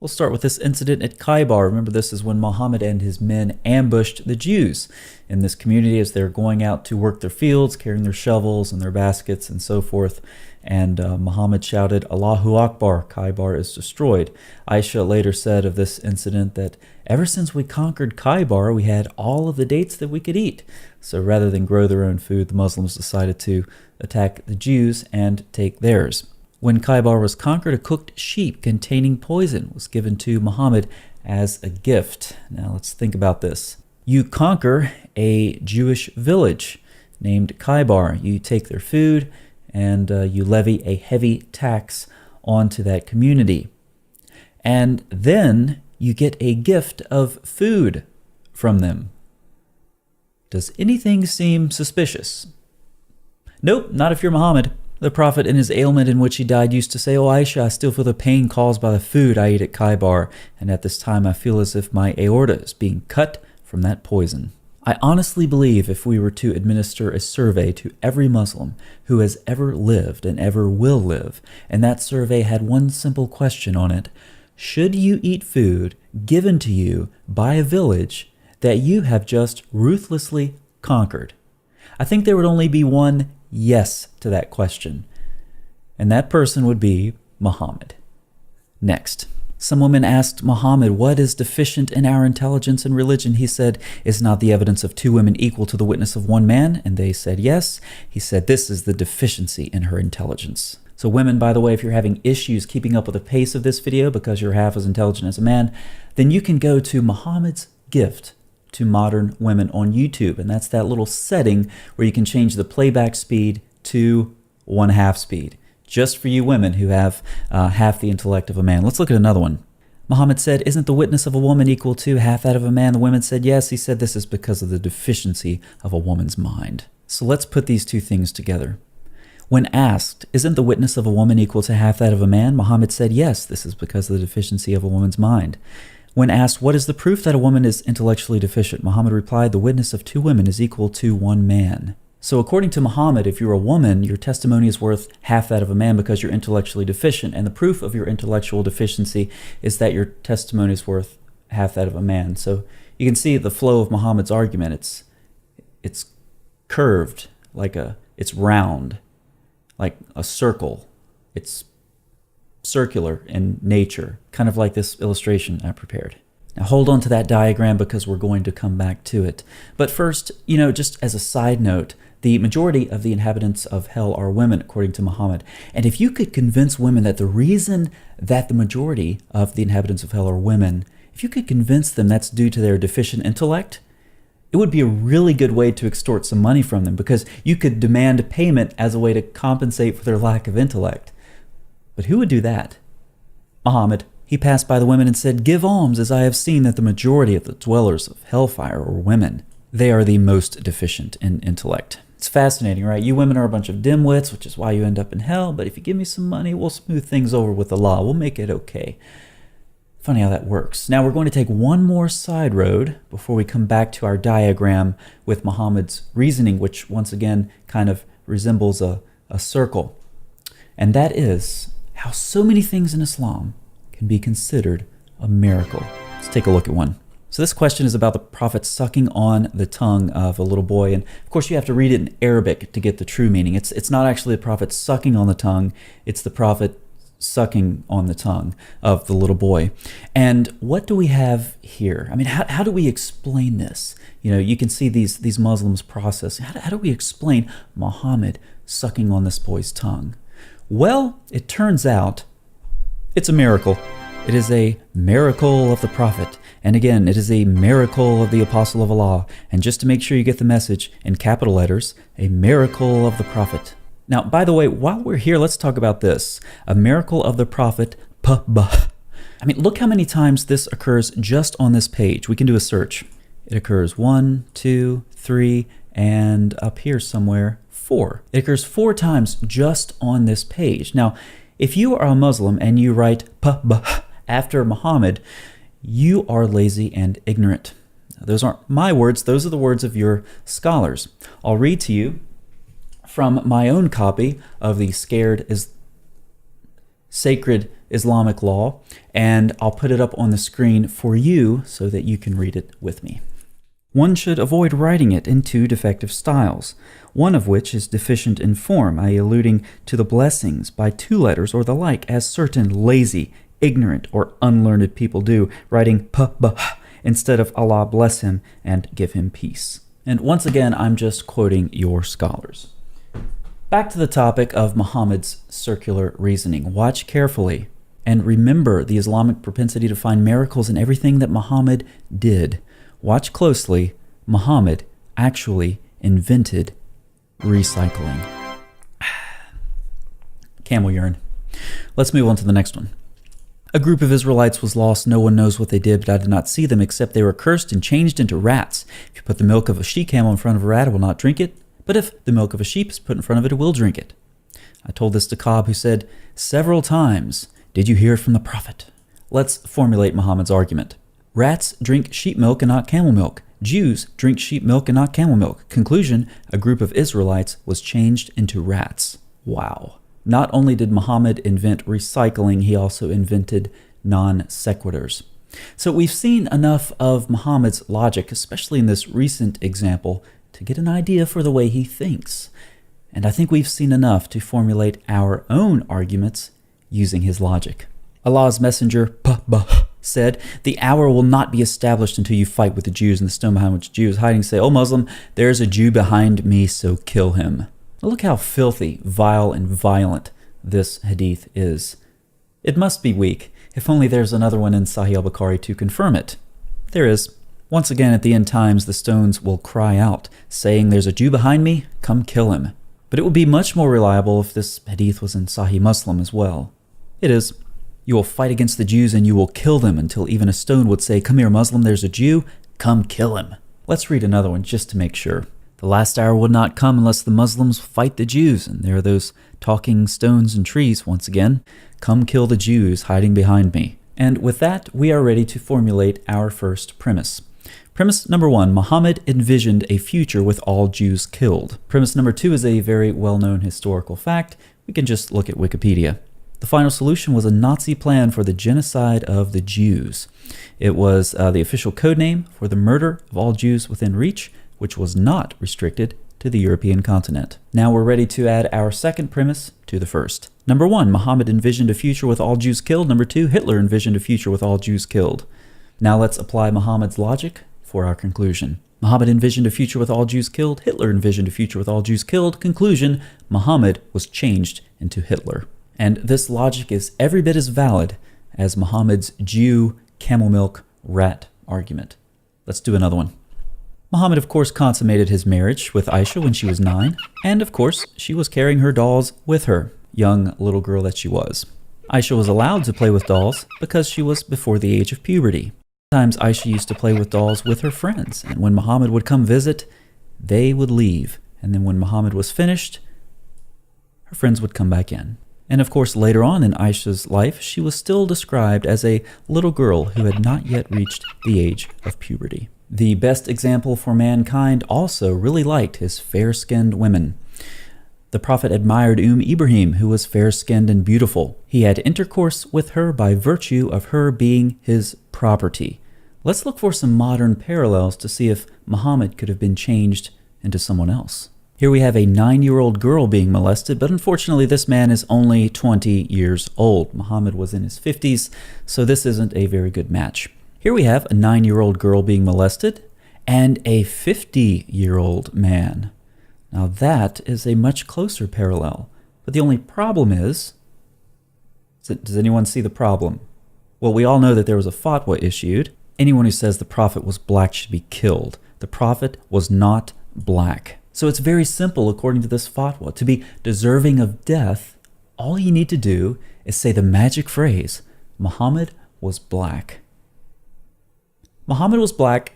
We'll start with this incident at Khaybar. Remember, this is when Muhammad and his men ambushed the Jews in this community as they're going out to work their fields, carrying their shovels and their baskets and so forth. And Muhammad shouted, "Allahu Akbar, Khaybar is destroyed." Aisha later said of this incident that ever since we conquered Khaybar, we had all of the dates that we could eat. So rather than grow their own food, the Muslims decided to attack the Jews and take theirs. When Khaybar was conquered, a cooked sheep containing poison was given to Muhammad as a gift. Now let's think about this. You conquer a Jewish village named Khaybar. You take their food and you levy a heavy tax onto that community. And then you get a gift of food from them. Does anything seem suspicious? Nope, not if you're Muhammad. The Prophet, in his ailment in which he died, used to say, "Oh Aisha, I still feel the pain caused by the food I eat at Khaybar, and at this time I feel as if my aorta is being cut from that poison." I honestly believe if we were to administer a survey to every Muslim who has ever lived and ever will live, and that survey had one simple question on it: should you eat food given to you by a village that you have just ruthlessly conquered? I think there would only be one yes to that question, and that person would be Muhammad. Next, some woman asked Muhammad, "What is deficient in our intelligence and religion?" He said, "Is not the evidence of two women equal to the witness of one man?" And they said yes. He said, "This is the deficiency in her intelligence." So women, by the way, if you're having issues keeping up with the pace of this video because you're half as intelligent as a man, then you can go to Muhammad's gift to modern women on YouTube, and that's that little setting where you can change the playback speed to 1/2 speed, just for you women who have half the intellect of a man. Let's look at another one. Muhammad said, "Isn't the witness of a woman equal to half that of a man?" The women said yes. He said, "This is because of the deficiency of a woman's mind." So let's put these two things together. When asked, "Isn't the witness of a woman equal to half that of a man?" Muhammad said yes. This is because of the deficiency of a woman's mind. When asked, "What is the proof that a woman is intellectually deficient?" Muhammad replied, "The witness of two women is equal to one man." So according to Muhammad, if you're a woman, your testimony is worth half that of a man because you're intellectually deficient, and the proof of your intellectual deficiency is that your testimony is worth half that of a man. So you can see the flow of Muhammad's argument. It's curved, it's round, like a circle. It's circular in nature, kind of like this illustration I prepared. Now hold on to that diagram because we're going to come back to it. But first, just as a side note, the majority of the inhabitants of hell are women, according to Muhammad. And if you could convince women that the reason that the majority of the inhabitants of hell are women, if you could convince them that's due to their deficient intellect, it would be a really good way to extort some money from them, because you could demand payment as a way to compensate for their lack of intellect. But who would do that? Muhammad. He passed by the women and said, "Give alms, as I have seen that the majority of the dwellers of hellfire are women. They are the most deficient in intellect." It's fascinating, right? You women are a bunch of dimwits, which is why you end up in hell, but if you give me some money, we'll smooth things over with the law. We'll make it okay. Funny how that works. Now we're going to take one more side road before we come back to our diagram with Muhammad's reasoning, which once again kind of resembles a circle. And that is how so many things in Islam can be considered a miracle. Let's take a look at one. So this question is about the Prophet sucking on the tongue of a little boy. And of course you have to read it in Arabic to get the true meaning. It's not actually the Prophet sucking on the tongue. It's the Prophet sucking on the tongue of the little boy. And what do we have here? I mean, how do we explain this? You can see these Muslims process. How do we explain Muhammad sucking on this boy's tongue? Well, it turns out it's a miracle. It is a miracle of the Prophet. And again, it is a miracle of the Apostle of Allah. And just to make sure you get the message in capital letters, a miracle of the Prophet. Now, by the way, while we're here, let's talk about this. A miracle of the Prophet, I mean, look how many times this occurs just on this page. We can do a search. It occurs 1, 2, 3, and up here somewhere, 4. It occurs 4 times just on this page. Now, if you are a Muslim and you write after Muhammad, you are lazy and ignorant. Now, those aren't my words. Those are the words of your scholars. I'll read to you from my own copy of the Scared sacred Islamic law, and I'll put it up on the screen for you so that you can read it with me. One should avoid writing it in two defective styles, one of which is deficient in form, i.e. alluding to the blessings by two letters or the like, as certain lazy, ignorant, or unlearned people do, writing p-b instead of Allah bless him and give him peace. And once again, I'm just quoting your scholars. Back to the topic of Muhammad's circular reasoning. Watch carefully and remember the Islamic propensity to find miracles in everything that Muhammad did. Watch closely. Muhammad actually invented recycling. Camel urine. Let's move on to the next one. A group of Israelites was lost. No one knows what they did, but I did not see them, except they were cursed and changed into rats. If you put the milk of a she-camel in front of a rat, it will not drink it. But if the milk of a sheep is put in front of it, it will drink it. I told this to Ka'b, who said several times, "Did you hear it from the Prophet?" Let's formulate Muhammad's argument. Rats drink sheep milk and not camel milk. Jews drink sheep milk and not camel milk. Conclusion, a group of Israelites was changed into rats. Wow. Not only did Muhammad invent recycling, he also invented non sequiturs. So we've seen enough of Muhammad's logic, especially in this recent example, to get an idea for the way he thinks. And I think we've seen enough to formulate our own arguments using his logic. Allah's messenger, said, "The hour will not be established until you fight with the Jews, and the stone behind which the Jew is hiding say, 'O Muslim, there is a Jew behind me, so kill him.'" Now look how filthy, vile, and violent this hadith is. It must be weak, if only there's another one in Sahih al-Bukhari to confirm it. There is. Once again, at the end times, the stones will cry out, saying, "There's a Jew behind me, come kill him." But it would be much more reliable if this hadith was in Sahih Muslim as well. It is. You will fight against the Jews and you will kill them until even a stone would say, "Come here, Muslim, there's a Jew, come kill him." Let's read another one just to make sure. The last hour will not come unless the Muslims fight the Jews. And there are those talking stones and trees once again. Come kill the Jews hiding behind me. And with that, we are ready to formulate our first premise. Premise number one, Muhammad envisioned a future with all Jews killed. Premise number two is a very well-known historical fact. We can just look at Wikipedia. The final solution was a Nazi plan for the genocide of the Jews. It was the official code name for the murder of all Jews within reach, which was not restricted to the European continent. Now we're ready to add our second premise to the first. Number one, Muhammad envisioned a future with all Jews killed. Number two, Hitler envisioned a future with all Jews killed. Now let's apply Muhammad's logic for our conclusion. Muhammad envisioned a future with all Jews killed. Hitler envisioned a future with all Jews killed. Conclusion, Muhammad was changed into Hitler. And this logic is every bit as valid as Muhammad's Jew, camel milk, rat argument. Let's do another one. Muhammad, of course, consummated his marriage with Aisha when she was 9, and of course, she was carrying her dolls with her, young little girl that she was. Aisha was allowed to play with dolls because she was before the age of puberty. Sometimes Aisha used to play with dolls with her friends, and when Muhammad would come visit, they would leave, and then when Muhammad was finished, her friends would come back in. And of course, later on in Aisha's life, she was still described as a little girl who had not yet reached the age of puberty. The best example for mankind also really liked his fair-skinned women. The Prophet admired Ibrahim, who was fair-skinned and beautiful. He had intercourse with her by virtue of her being his property. Let's look for some modern parallels to see if Muhammad could have been changed into someone else. Here we have a 9-year-old girl being molested, but unfortunately this man is only 20 years old. Muhammad was in his 50s, so this isn't a very good match. Here we have a 9-year-old girl being molested and a 50-year-old man. Now that is a much closer parallel. But the only problem is, does anyone see the problem? Well, we all know that there was a fatwa issued. Anyone who says the Prophet was black should be killed. The Prophet was not black. So it's very simple according to this fatwa. To be deserving of death, all you need to do is say the magic phrase, Muhammad was black. Muhammad was black.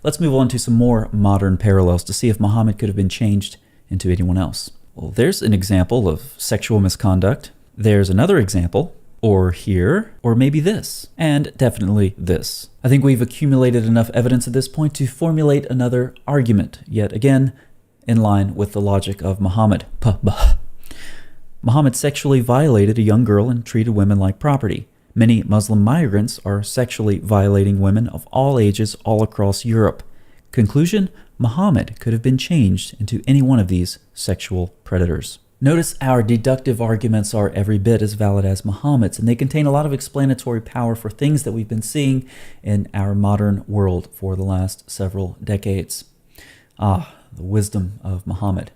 Let's move on to some more modern parallels to see if Muhammad could have been changed into anyone else. Well, there's an example of sexual misconduct. There's another example, or here, or maybe this, and definitely this. I think we've accumulated enough evidence at this point to formulate another argument, yet again, in line with the logic of Muhammad. Muhammad sexually violated a young girl and treated women like property. Many Muslim migrants are sexually violating women of all ages all across Europe. Conclusion: Muhammad could have been changed into any one of these sexual predators. Notice our deductive arguments are every bit as valid as Muhammad's, and they contain a lot of explanatory power for things that we've been seeing in our modern world for the last several decades. The wisdom of Muhammad.